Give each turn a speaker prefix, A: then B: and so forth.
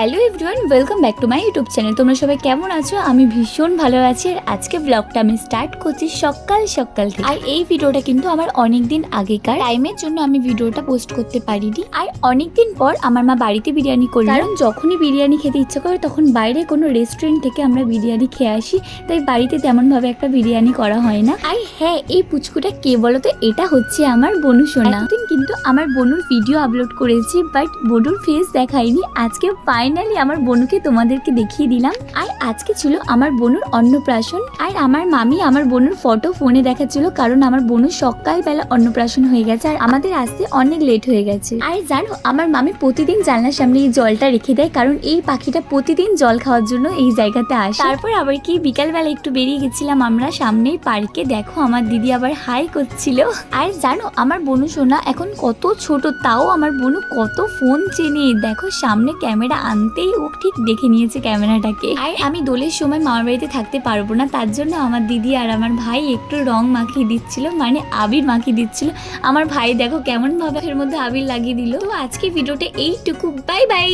A: Hello everyone, welcome back to my YouTube channel. তোমরা সবাই কেমন আছো? আমি ভীষণ ভালো আছি। আর আজকে ব্লগটা আমি স্টার্ট করছি সকাল সকাল থেকে। আর এই ভিডিওটা কিন্তু আমার অনেক দিন আগেকার, টাইমের জন্য আমি ভিডিওটা পোস্ট করতে পারিনি। আর অনেকদিন পর আমার মা বাড়িতে বিরিয়ানি করল, কারণ যখনই বিরিয়ানি খেতে ইচ্ছা করে তখন বাইরে কোনো রেস্টুরেন্ট থেকে আমরা বিরিয়ানি খেয়ে আসি, তাই বাড়িতে তেমন ভাবে একটা বিরিয়ানি করা হয় না। আর হ্যাঁ, এই পুচকুটা কে বলো তো? এটা হচ্ছে আমার বনু সোনা। এতদিন কিন্তু আমার বনুর ভিডিও আপলোড করেছি, বাট বনুর ফেস দেখাইনি। আজকে ফাইনালি আমার বনুকে তোমাদেরকে দেখিয়ে দিলাম। আর আজকে ছিল আমার বনুর অন্নপ্রাশন। আর আমার মামি আমার বনুর ফটো ফোনে দেখাচ্ছিল, কারণ আমার বনু সকালবেলা অন্নপ্রাশন হয়ে গেছে আর আমাদের আসতে অনেক লেট হয়ে গেছে। আর জানো, আমার মামি প্রতিদিন জানলার সামনে এই জলটা রেখে দেয়, কারণ এই পাখিটা প্রতিদিন জল খাওয়ার জন্য এই জায়গাতে আসে। তারপর আবার কি বিকালবেলা একটু বেরিয়ে গেছিলাম আমরা সামনেই পার্কে। দেখো আমার দিদি আবার হাই করছিল। আর জানো, আমার বনু সোনা এখন কত ছোট, তাও আমার বনু কত ফোন চেনে। দেখো সামনে ক্যামেরা আনতেই ও ঠিক দেখে নিয়েছে ক্যামেরাটাকে। আর আমি দোলের সময় মামার বাড়িতে থাকতে পারবো না, তার জন্য আমার দিদি আর আমার ভাই একটু রং মাখিয়ে দিচ্ছিল, মানে আবির মাখিয়ে দিচ্ছিল। আমার ভাই দেখো কেমন ভাবে এর মধ্যে আবির লাগিয়ে দিল। তো আজকে ভিডিওটা এইটুকু, বাই বাই।